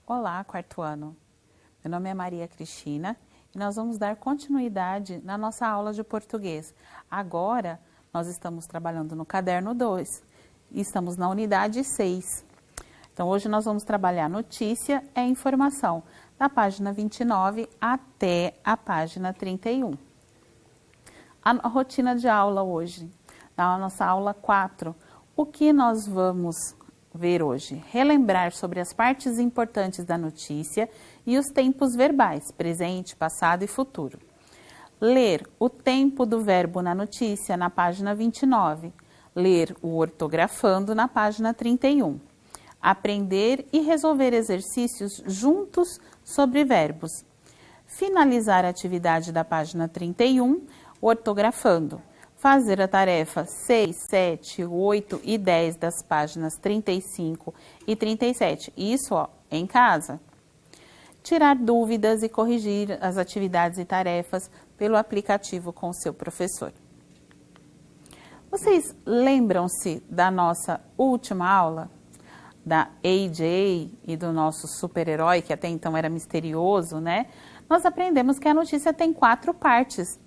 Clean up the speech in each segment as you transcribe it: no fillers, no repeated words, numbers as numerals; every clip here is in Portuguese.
Olá, quarto ano. Meu nome é Maria Cristina e nós vamos dar continuidade na nossa aula de português. Agora, nós estamos trabalhando no caderno 2 e estamos na unidade 6. Então, hoje nós vamos trabalhar notícia e informação, da página 29 até a página 31. A rotina de aula hoje, na nossa aula 4, o que nós vamos ver hoje? Relembrar sobre as partes importantes da notícia e os tempos verbais, presente, passado e futuro. Ler o tempo do verbo na notícia, na página 29. Ler o ortografando, na página 31. Aprender e resolver exercícios juntos sobre verbos. Finalizar a atividade da página 31, ortografando. Fazer a tarefa 6, 7, 8 e 10 das páginas 35 e 37. Isso, em casa. Tirar dúvidas e corrigir as atividades e tarefas pelo aplicativo com o seu professor. Vocês lembram-se da nossa última aula? Da AJ e do nosso super-herói, que até então era misterioso, né? Nós aprendemos que a notícia tem 4 partes.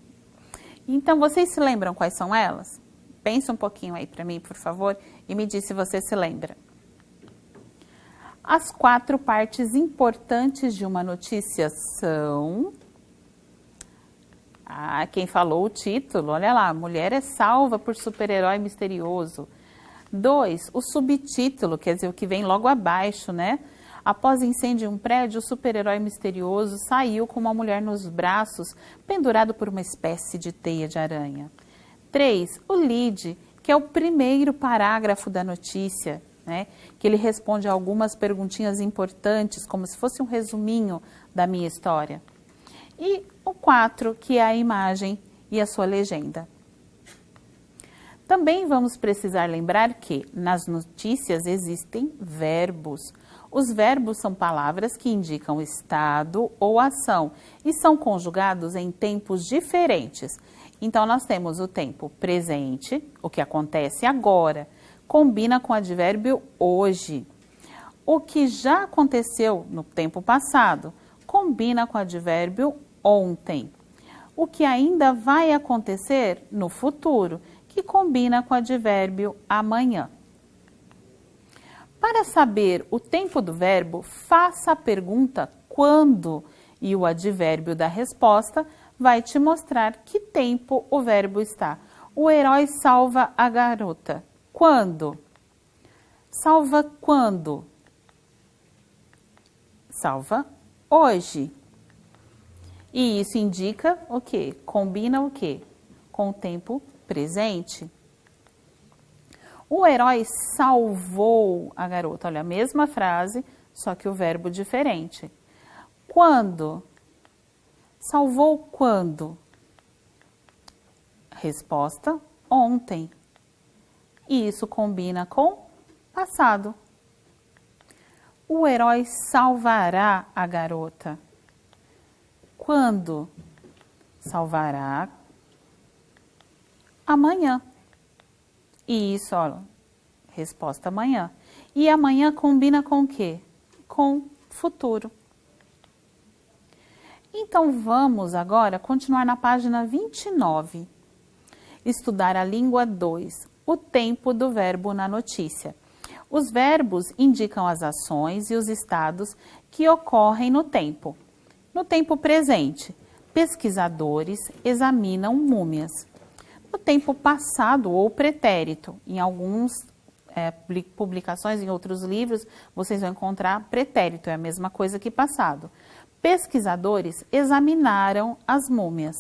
Então, vocês se lembram quais são elas? Pensa um pouquinho aí para mim, por favor, e me diz se você se lembra. As 4 partes importantes de uma notícia são... quem falou o título, olha lá, mulher é salva por super-herói misterioso. 2, o subtítulo, quer dizer, o que vem logo abaixo, né? Após incêndio em um prédio, o super-herói misterioso saiu com uma mulher nos braços, pendurado por uma espécie de teia de aranha. 3, o lead, que é o primeiro parágrafo da notícia, né? Que ele responde a algumas perguntinhas importantes, como se fosse um resuminho da minha história. E o 4, que é a imagem e a sua legenda. Também vamos precisar lembrar que nas notícias existem verbos. Os verbos são palavras que indicam estado ou ação e são conjugados em tempos diferentes. Então, nós temos o tempo presente, o que acontece agora, combina com o advérbio hoje. O que já aconteceu no tempo passado, combina com o advérbio ontem. O que ainda vai acontecer no futuro, que combina com o advérbio amanhã. Para saber o tempo do verbo, faça a pergunta quando e o advérbio da resposta vai te mostrar que tempo o verbo está. O herói salva a garota. Quando? Salva quando? Salva hoje. E isso indica o quê? Combina o quê? Com o tempo presente. O herói salvou a garota. Olha, a mesma frase, só que o verbo diferente. Quando? Salvou quando? Resposta, ontem. E isso combina com passado. O herói salvará a garota. Quando? Salvará amanhã. E isso, olha, resposta amanhã. E amanhã combina com o quê? Com futuro. Então, vamos agora continuar na página 29. Estudar a língua 2, o tempo do verbo na notícia. Os verbos indicam as ações e os estados que ocorrem no tempo. No tempo presente, pesquisadores examinam múmias. No tempo passado ou pretérito, em algumas publicações, em outros livros, vocês vão encontrar pretérito, é a mesma coisa que passado. Pesquisadores examinaram as múmias.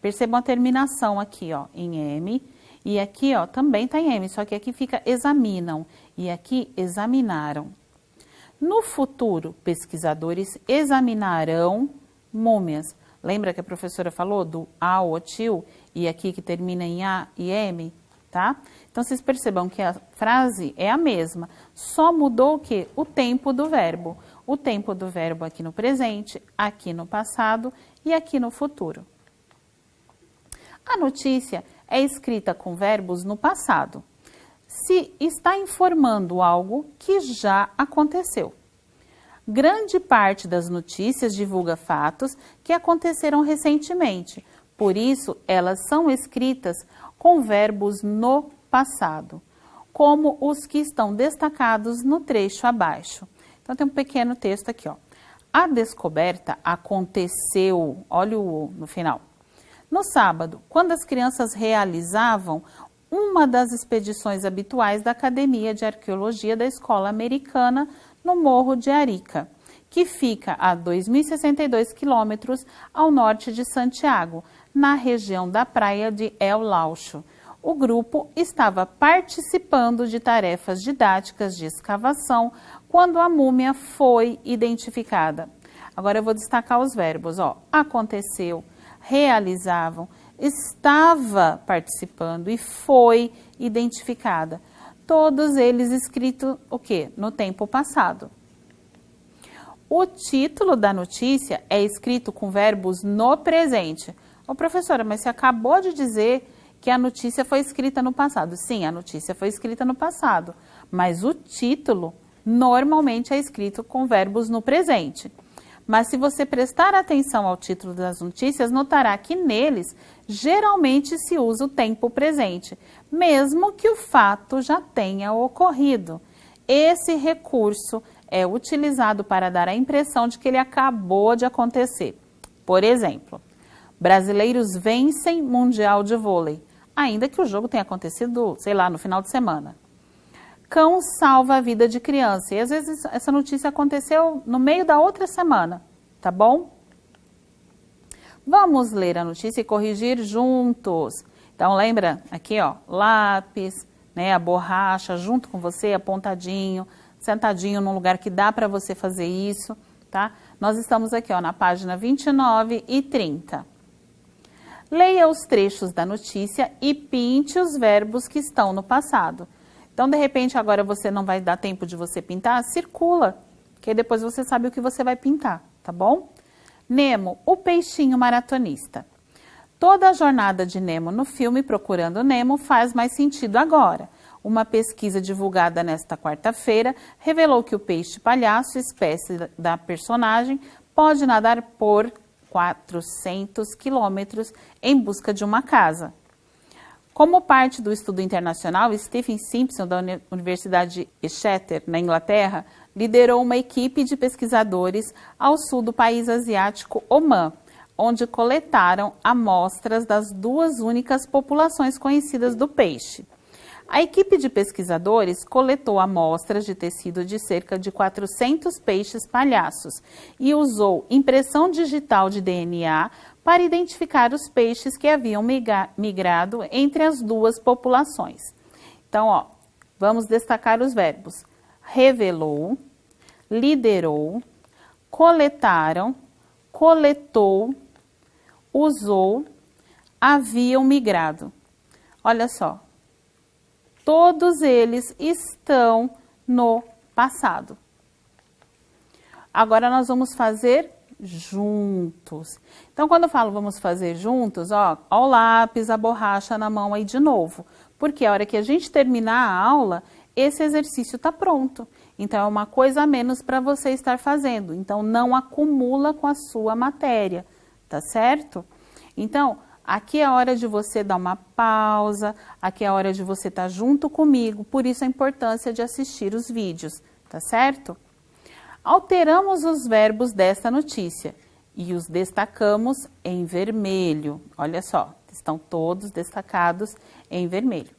Percebam a terminação aqui, ó, em M, e aqui, ó, também está em M, só que aqui fica examinam, e aqui examinaram. No futuro, pesquisadores examinarão múmias. Lembra que a professora falou do a ou til e aqui que termina em a e m, tá? Então, vocês percebam que a frase é a mesma, só mudou o quê? O tempo do verbo. O tempo do verbo aqui no presente, aqui no passado e aqui no futuro. A notícia é escrita com verbos no passado. Se está informando algo que já aconteceu. Grande parte das notícias divulga fatos que aconteceram recentemente, por isso elas são escritas com verbos no passado, como os que estão destacados no trecho abaixo. Então tem um pequeno texto aqui, ó. A descoberta aconteceu, olha o no final, no sábado, quando as crianças realizavam uma das expedições habituais da Academia de Arqueologia da Escola Americana no Morro de Arica, que fica a 2.062 quilômetros ao norte de Santiago, na região da praia de El Laucho. O grupo estava participando de tarefas didáticas de escavação quando a múmia foi identificada. Agora eu vou destacar os verbos, ó. Aconteceu, realizavam, estava participando e foi identificada. Todos eles escritos o quê? No tempo passado. O título da notícia é escrito com verbos no presente. Ô professora, mas você acabou de dizer que a notícia foi escrita no passado. Sim, a notícia foi escrita no passado, mas o título normalmente é escrito com verbos no presente. Mas se você prestar atenção ao título das notícias, notará que neles geralmente se usa o tempo presente, mesmo que o fato já tenha ocorrido. Esse recurso é utilizado para dar a impressão de que ele acabou de acontecer. Por exemplo, brasileiros vencem Mundial de Vôlei, ainda que o jogo tenha acontecido, sei lá, no final de semana. Cão salva a vida de criança. E às vezes essa notícia aconteceu no meio da outra semana, tá bom? Vamos ler a notícia e corrigir juntos. Então lembra aqui, ó, lápis, né, a borracha junto com você, apontadinho, sentadinho num lugar que dá para você fazer isso, tá? Nós estamos aqui, ó, na página 29 e 30. Leia os trechos da notícia e pinte os verbos que estão no passado. Então, de repente, agora você não vai dar tempo de você pintar, circula, que aí depois você sabe o que você vai pintar, tá bom? Nemo, o peixinho maratonista. Toda a jornada de Nemo no filme Procurando Nemo faz mais sentido agora. Uma pesquisa divulgada nesta quarta-feira revelou que o peixe palhaço, espécie da personagem, pode nadar por 400 quilômetros em busca de uma casa. Como parte do estudo internacional, Stephen Simpson, da Universidade Exeter, na Inglaterra, liderou uma equipe de pesquisadores ao sul do país asiático Omã, onde coletaram amostras das duas únicas populações conhecidas do peixe. A equipe de pesquisadores coletou amostras de tecido de cerca de 400 peixes palhaços e usou impressão digital de DNA para identificar os peixes que haviam migrado entre as duas populações. Então, ó, vamos destacar os verbos: revelou, liderou, coletaram, coletou, usou, haviam migrado. Olha só, todos eles estão no passado. Agora nós vamos fazer juntos. Então, quando eu falo vamos fazer juntos, ó o lápis, a borracha na mão aí de novo. Porque a hora que a gente terminar a aula, esse exercício está pronto. Então, é uma coisa a menos para você estar fazendo. Então, não acumula com a sua matéria, tá certo? Então, aqui é a hora de você dar uma pausa, aqui é a hora de você estar junto comigo, por isso a importância de assistir os vídeos, tá certo? Alteramos os verbos desta notícia e os destacamos em vermelho. Olha só, estão todos destacados em vermelho.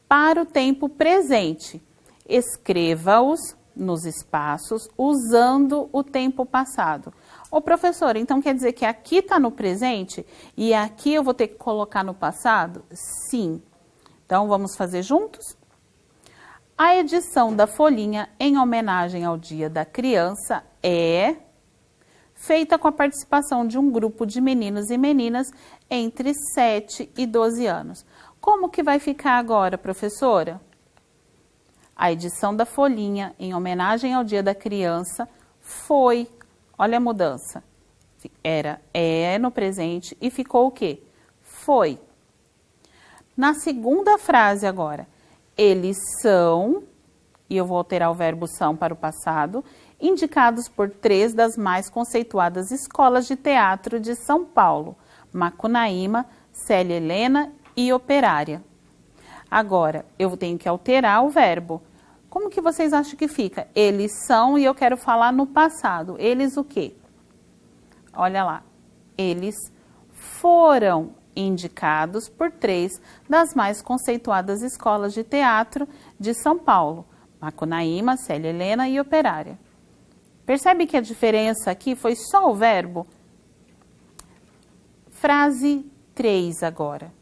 Para o tempo presente, escreva-os nos espaços usando o tempo passado. Ô professora, então quer dizer que aqui está no presente e aqui eu vou ter que colocar no passado? Sim. Então vamos fazer juntos? A edição da Folhinha, em homenagem ao Dia da Criança, é feita com a participação de um grupo de meninos e meninas entre 7 e 12 anos. Como que vai ficar agora, professora? A edição da Folhinha, em homenagem ao Dia da Criança, foi, olha a mudança, é no presente e ficou o quê? Foi. Na segunda frase agora, eles são, e eu vou alterar o verbo são para o passado, indicados por 3 das mais conceituadas escolas de teatro de São Paulo, Macunaíma, Célia Helena e Operária. Agora, eu tenho que alterar o verbo. Como que vocês acham que fica? Eles são, e eu quero falar no passado. Eles o quê? Olha lá. Eles foram indicados por 3 das mais conceituadas escolas de teatro de São Paulo, Macunaíma, Célia Helena e Operária. Percebe que a diferença aqui foi só o verbo? Frase 3 agora.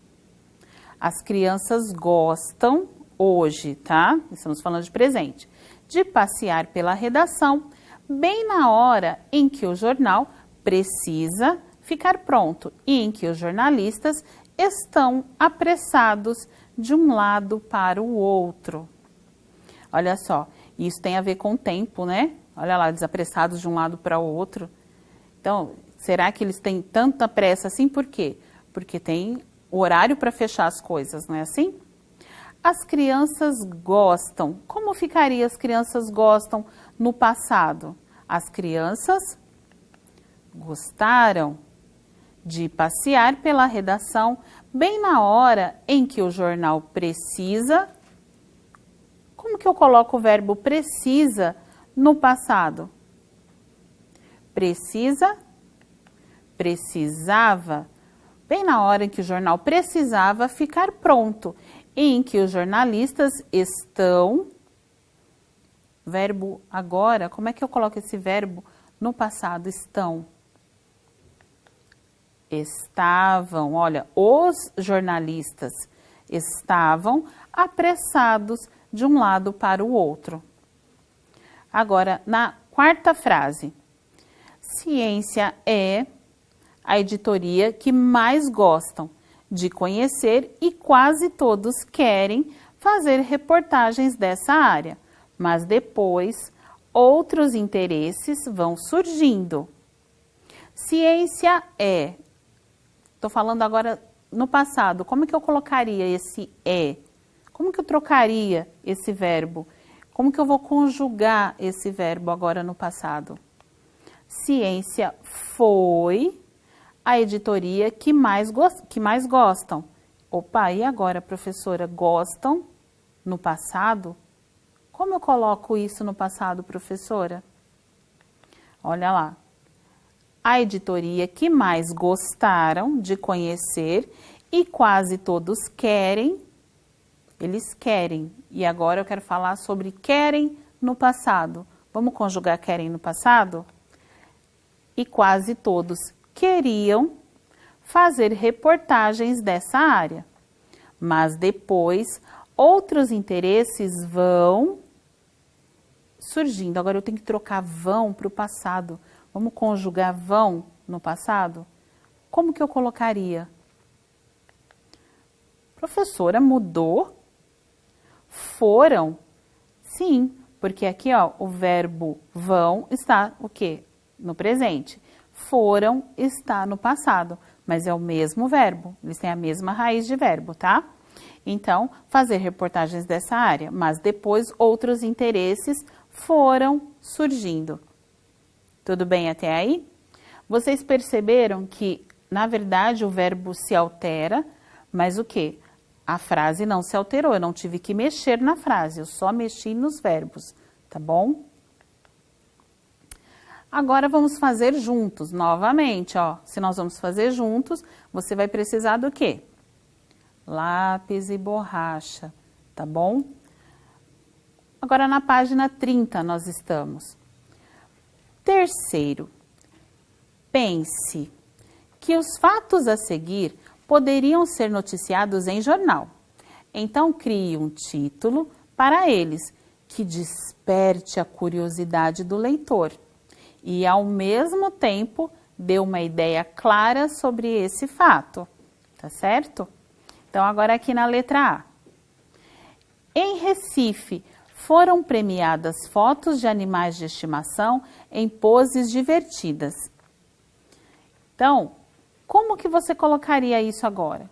As crianças gostam hoje, tá? Estamos falando de presente, de passear pela redação, bem na hora em que o jornal precisa ficar pronto e em que os jornalistas estão apressados de um lado para o outro. Olha só, isso tem a ver com o tempo, né? Olha lá, desapressados de um lado para o outro. Então, será que eles têm tanta pressa assim? Por quê? Porque tem o horário para fechar as coisas, não é assim? As crianças gostam. Como ficaria as crianças gostam no passado? As crianças gostaram de passear pela redação bem na hora em que o jornal precisa. Como que eu coloco o verbo precisa no passado? Precisa, precisava, bem na hora em que o jornal precisava ficar pronto e em que os jornalistas estão. Verbo agora, como é que eu coloco esse verbo no passado? Estão. Estavam, olha, os jornalistas estavam apressados de um lado para o outro. Agora, na quarta frase, ciência é a editoria que mais gostam de conhecer e quase todos querem fazer reportagens dessa área, mas depois outros interesses vão surgindo. Ciência é. Estou falando agora no passado. Como que eu colocaria esse é? Como que eu trocaria esse verbo? Como que eu vou conjugar esse verbo agora no passado? Ciência foi a editoria que mais gostam. Opa, e agora, professora? Gostam no passado? Como eu coloco isso no passado, professora? Olha lá. A editoria que mais gostaram de conhecer e quase todos querem, eles querem. E agora eu quero falar sobre querem no passado. Vamos conjugar querem no passado? E quase todos queriam fazer reportagens dessa área. Mas depois outros interesses vão surgindo. Agora eu tenho que trocar vão para o passado. Vamos conjugar vão no passado? Como que eu colocaria? Professora, mudou? Foram? Sim, porque aqui ó, o verbo vão está o quê? No presente. Foram está no passado, mas é o mesmo verbo. Eles têm a mesma raiz de verbo, tá? Então, fazer reportagens dessa área, mas depois outros interesses foram surgindo. Tudo bem até aí? Vocês perceberam que, na verdade, o verbo se altera, mas o quê? A frase não se alterou, eu não tive que mexer na frase, eu só mexi nos verbos, tá bom? Agora vamos fazer juntos, novamente, ó. Se nós vamos fazer juntos, você vai precisar do quê? Lápis e borracha, tá bom? Agora na página 30 nós estamos. Terceiro, pense que os fatos a seguir poderiam ser noticiados em jornal. Então, crie um título para eles que desperte a curiosidade do leitor e, ao mesmo tempo, dê uma ideia clara sobre esse fato, tá certo? Então, agora aqui na letra A. Em Recife, foram premiadas fotos de animais de estimação em poses divertidas. Então, como que você colocaria isso agora?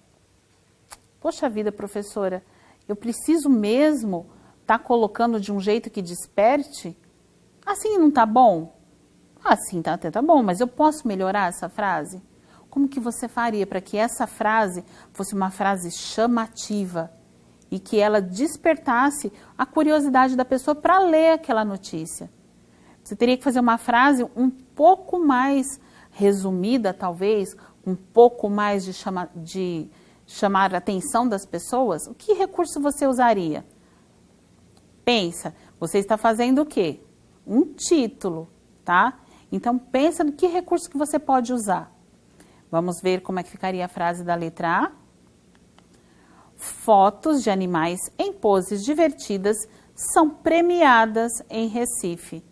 Poxa vida, professora, eu preciso mesmo estar colocando de um jeito que desperte Assim não tá bom? Assim tá até tá bom, mas eu posso melhorar essa frase? Como que você faria para que essa frase fosse uma frase chamativa e que ela despertasse a curiosidade da pessoa para ler aquela notícia? Você teria que fazer uma frase um pouco mais resumida, talvez, um pouco mais de chamar a atenção das pessoas. O que recurso você usaria? Pensa, você está fazendo o quê? Um título, tá? Então, pensa no que recurso que você pode usar. Vamos ver como é que ficaria a frase da letra A. Fotos de animais em poses divertidas são premiadas em Recife.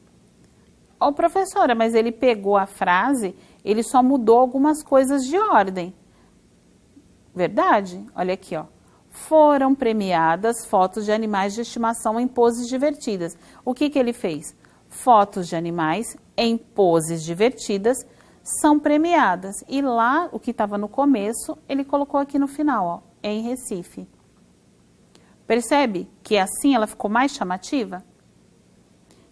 Ô, professora, mas ele pegou a frase, ele só mudou algumas coisas de ordem. Verdade? Olha aqui, ó. Foram premiadas fotos de animais de estimação em poses divertidas. O que que ele fez? Fotos de animais em poses divertidas são premiadas. E lá, o que estava no começo, ele colocou aqui no final, ó, em Recife. Percebe que assim ela ficou mais chamativa?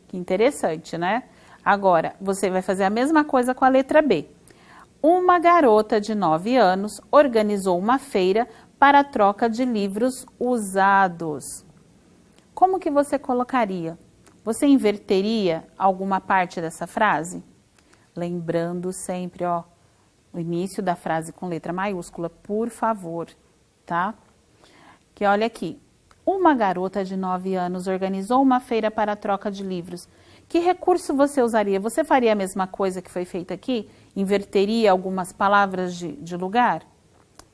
Que interessante, né? Agora, você vai fazer a mesma coisa com a letra B. Uma garota de 9 anos organizou uma feira para a troca de livros usados. Como que você colocaria? Você inverteria alguma parte dessa frase? Lembrando sempre, ó, o início da frase com letra maiúscula, por favor, tá? Que olha aqui. Uma garota de 9 anos organizou uma feira para a troca de livros. Que recurso você usaria? Você faria a mesma coisa que foi feita aqui? Inverteria algumas palavras de lugar?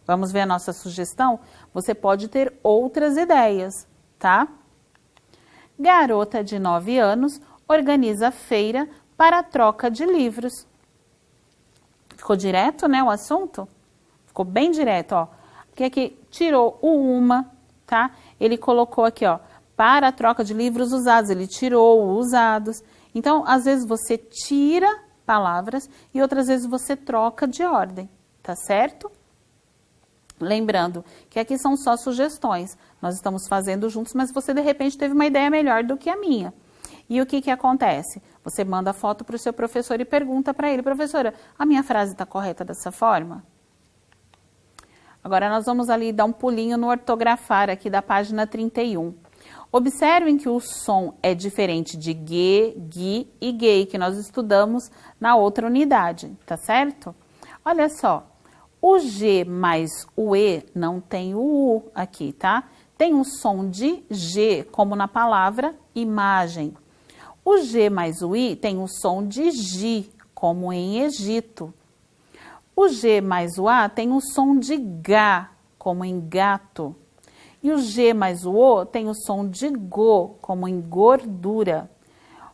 Vamos ver a nossa sugestão? Você pode ter outras ideias, tá? Garota de 9 anos organiza feira para a troca de livros. Ficou direto, né, o assunto? Ficou bem direto, ó. Porque aqui tirou o uma, tá? Ele colocou aqui, ó, para a troca de livros usados. Ele tirou o usados. Então, às vezes você tira palavras e outras vezes você troca de ordem, tá certo? Lembrando que aqui são só sugestões. Nós estamos fazendo juntos, mas você de repente teve uma ideia melhor do que a minha. E o que que acontece? Você manda a foto para o seu professor e pergunta para ele, professora, a minha frase está correta dessa forma? Agora nós vamos ali dar um pulinho no ortografar aqui da página 31. Observem que o som é diferente de G, gui e gay, que nós estudamos na outra unidade, tá certo? Olha só, o G mais o E não tem o U aqui, tá? Tem um som de G, como na palavra imagem. O G mais o I tem um som de G, como em Egito. O G mais o A tem um som de G, como em gato. E o G mais o O tem o som de Go, como em gordura.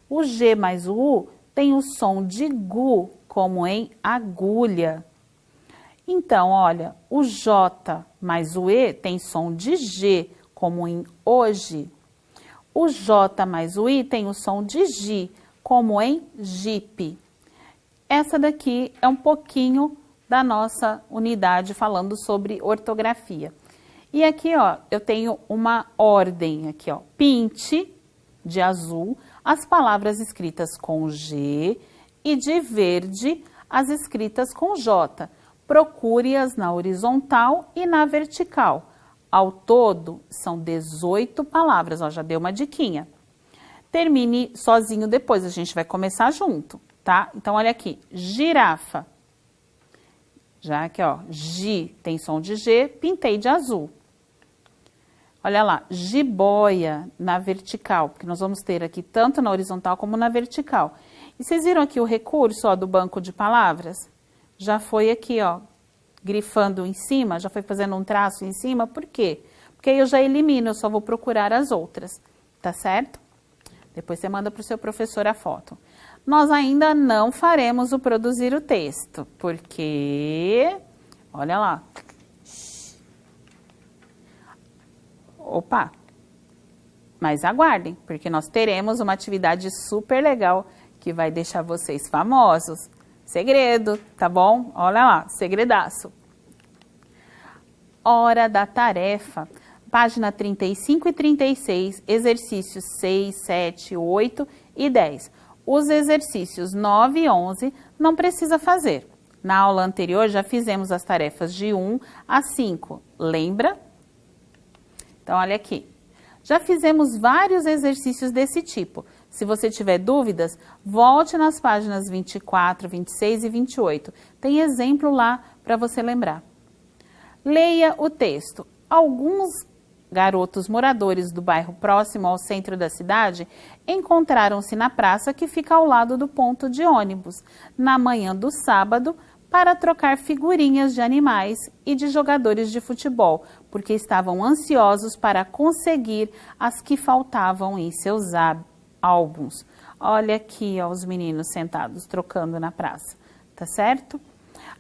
O G mais o U tem o som de Gu, como em agulha. Então, olha, o J mais o E tem som de G, como em hoje. O J mais o I tem o som de G, como em jipe. Essa daqui é um pouquinho da nossa unidade falando sobre ortografia. E aqui, ó, eu tenho uma ordem aqui, ó. Pinte, de azul, as palavras escritas com G e de verde, as escritas com J. Procure-as na horizontal e na vertical. Ao todo, são 18 palavras, ó, já deu uma diquinha. Termine sozinho depois, a gente vai começar junto, tá? Então, olha aqui, girafa. Já aqui, ó, G tem som de G, pintei de azul. Olha lá, jiboia na vertical, porque nós vamos ter aqui tanto na horizontal como na vertical. E vocês viram aqui o recurso, ó, do banco de palavras? Já foi aqui, ó, grifando em cima, já foi fazendo um traço em cima, por quê? Porque aí eu já elimino, eu só vou procurar as outras, tá certo? Depois você manda para o seu professor a foto. Nós ainda não faremos o produzir o texto, porque, olha lá. Opa! Mas aguardem, porque nós teremos uma atividade super legal que vai deixar vocês famosos. Segredo, tá bom? Olha lá, segredaço. Hora da tarefa. Página 35 e 36, exercícios 6, 7, 8 e 10. os exercícios 9 e 11 não precisa fazer. Na aula anterior já fizemos as tarefas de 1 a 5, lembra? Então, olha aqui. Já fizemos vários exercícios desse tipo. Se você tiver dúvidas, volte nas páginas 24, 26 e 28. Tem exemplo lá para você lembrar. Leia o texto. Alguns garotos moradores do bairro próximo ao centro da cidade encontraram-se na praça que fica ao lado do ponto de ônibus, na manhã do sábado, para trocar figurinhas de animais e de jogadores de futebol, porque estavam ansiosos para conseguir as que faltavam em seus álbuns. Olha aqui, ó, os meninos sentados trocando na praça, tá certo?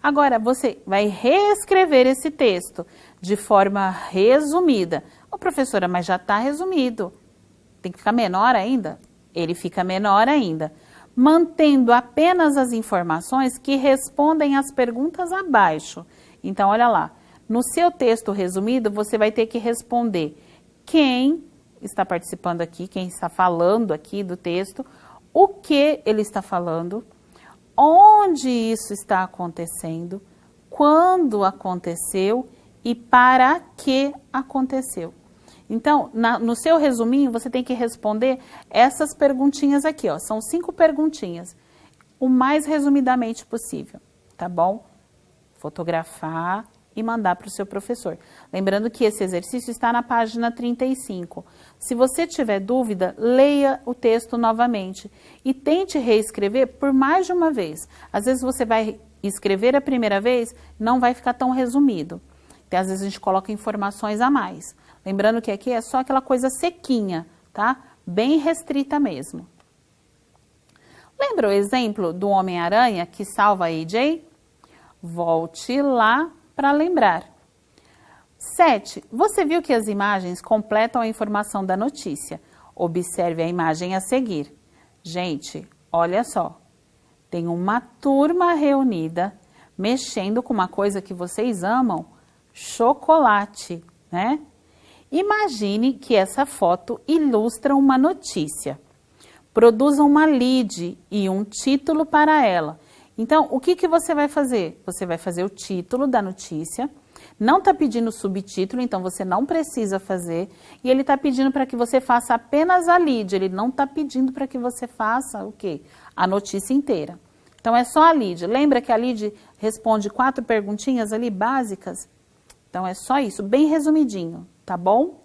Agora, você vai reescrever esse texto de forma resumida. Ô, professora, mas já está resumido. Tem que ficar menor ainda? Ele fica menor ainda, mantendo apenas as informações que respondem às perguntas abaixo. Então, olha lá, no seu texto resumido, você vai ter que responder quem está participando aqui, quem está falando aqui do texto, o que ele está falando, onde isso está acontecendo, quando aconteceu e para que aconteceu. Então, no seu resuminho, você tem que responder essas perguntinhas aqui, ó. São 5 perguntinhas, o mais resumidamente possível, tá bom? Fotografar e mandar para o seu professor. Lembrando que esse exercício está na página 35. Se você tiver dúvida, leia o texto novamente e tente reescrever por mais de uma vez. Às vezes você vai escrever a primeira vez, não vai ficar tão resumido. Então, às vezes a gente coloca informações a mais. Lembrando que aqui é só aquela coisa sequinha, tá? Bem restrita mesmo. Lembra o exemplo do Homem-Aranha que salva a AJ? Volte lá para lembrar. 7. Você viu que as imagens completam a informação da notícia. Observe a imagem a seguir. Gente, olha só. Tem uma turma reunida mexendo com uma coisa que vocês amam, chocolate, né? Imagine que essa foto ilustra uma notícia. Produza uma lead e um título para ela. Então, o que você vai fazer? Você vai fazer o título da notícia, não está pedindo subtítulo, então você não precisa fazer, e ele está pedindo para que você faça apenas a lead, ele não está pedindo para que você faça o quê? A notícia inteira. Então, é só a lead. Lembra que a lead responde 4 perguntinhas ali básicas? Então, é só isso, bem resumidinho, tá bom?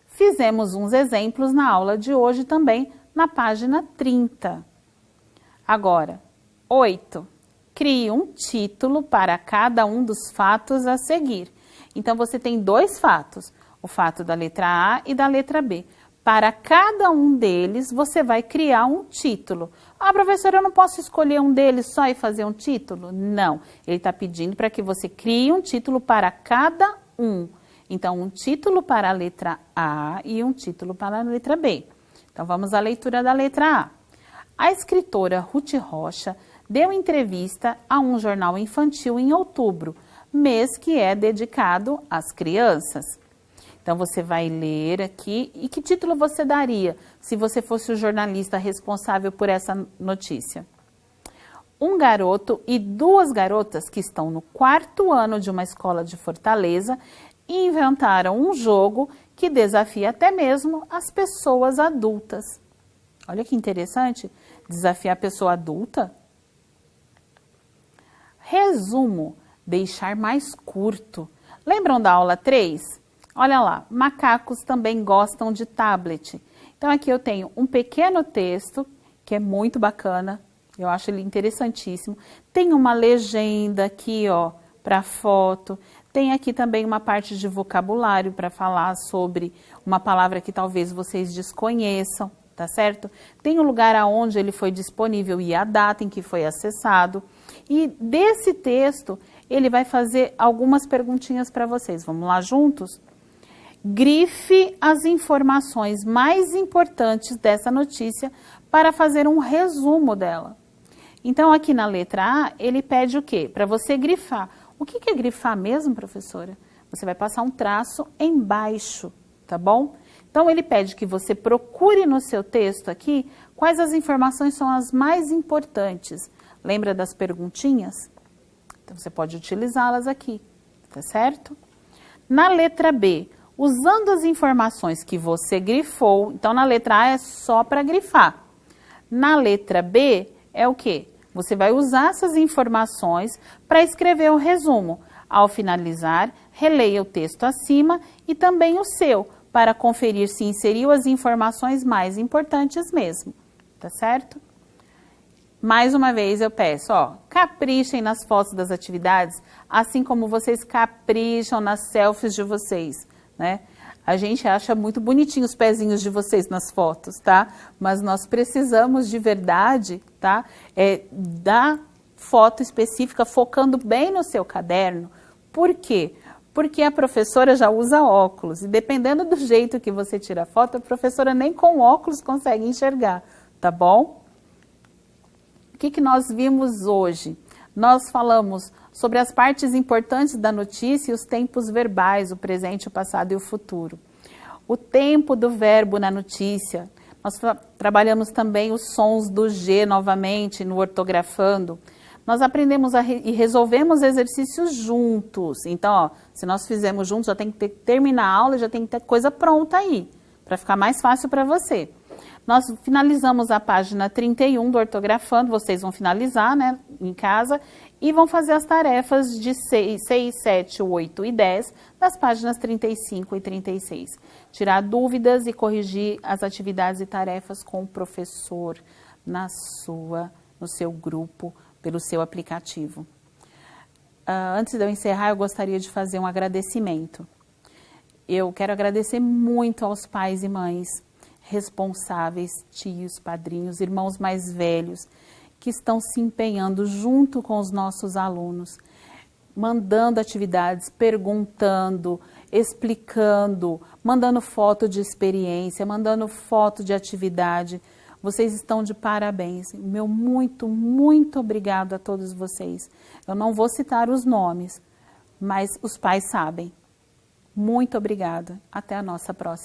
Fizemos uns exemplos na aula de hoje também, na página 30. Agora, 8. Crie um título para cada um dos fatos a seguir. Então, você tem 2 fatos, o fato da letra A e da letra B. Para cada um deles, você vai criar um título. Ah, professora, eu não posso escolher um deles só e fazer um título? Não, ele está pedindo para que você crie um título para cada um. Então, um título para a letra A e um título para a letra B. Então, vamos à leitura da letra A. A escritora Ruth Rocha deu entrevista a um jornal infantil em outubro, mês que é dedicado às crianças. Então, você vai ler aqui. E que título você daria se você fosse o jornalista responsável por essa notícia? Um garoto e 2 garotas que estão no 4º ano de uma escola de Fortaleza inventaram um jogo que desafia até mesmo as pessoas adultas. Olha que interessante, desafiar a pessoa adulta. Resumo, deixar mais curto. Lembram da aula 3? Olha lá, macacos também gostam de tablet. Então aqui eu tenho um pequeno texto, que é muito bacana, eu acho ele interessantíssimo. Tem uma legenda aqui, ó, para foto. Tem aqui também uma parte de vocabulário para falar sobre uma palavra que talvez vocês desconheçam, tá certo? Tem o lugar aonde ele foi disponível e a data em que foi acessado. E desse texto, ele vai fazer algumas perguntinhas para vocês. Vamos lá juntos? Grife as informações mais importantes dessa notícia para fazer um resumo dela. Então, aqui na letra A, ele pede o quê? Para você grifar. O que é grifar mesmo, professora? Você vai passar um traço embaixo, tá bom? Então, ele pede que você procure no seu texto aqui Quais as informações são as mais importantes? Lembra das perguntinhas? Então, você pode utilizá-las aqui, tá certo? Na letra B, usando as informações que você grifou, então na letra A é só para grifar. Na letra B é o quê? Você vai usar essas informações para escrever o resumo. Ao finalizar, releia o texto acima e também o seu, para conferir se inseriu as informações mais importantes mesmo, tá certo? Mais uma vez eu peço, ó, caprichem nas fotos das atividades, assim como vocês capricham nas selfies de vocês, né? A gente acha muito bonitinho os pezinhos de vocês nas fotos, tá? Mas nós precisamos de verdade, tá? Da foto específica, focando bem no seu caderno. Por quê? Porque a professora já usa óculos e dependendo do jeito que você tira a foto, a professora nem com óculos consegue enxergar, tá bom? O que nós vimos hoje? Nós falamos sobre as partes importantes da notícia e os tempos verbais, o presente, o passado e o futuro. O tempo do verbo na notícia. Nós trabalhamos também os sons do G novamente no ortografando. Nós aprendemos e resolvemos exercícios juntos. Então, ó, se nós fizermos juntos, já tem que terminar a aula, já tem que ter coisa pronta aí, para ficar mais fácil para você. Nós finalizamos a página 31 do ortografando, vocês vão finalizar, né, em casa, e vão fazer as tarefas de 6, 7, 8 e 10 das páginas 35 e 36. Tirar dúvidas e corrigir as atividades e tarefas com o professor no seu grupo, pelo seu aplicativo. Antes de eu encerrar, eu gostaria de fazer um agradecimento. Eu quero agradecer muito aos pais e mães responsáveis, tios, padrinhos, irmãos mais velhos, que estão se empenhando junto com os nossos alunos, mandando atividades, perguntando, explicando, mandando foto de experiência, mandando foto de atividade. Vocês estão de parabéns. Meu muito, muito obrigado a todos vocês. Eu não vou citar os nomes, mas os pais sabem. Muito obrigada. Até a nossa próxima.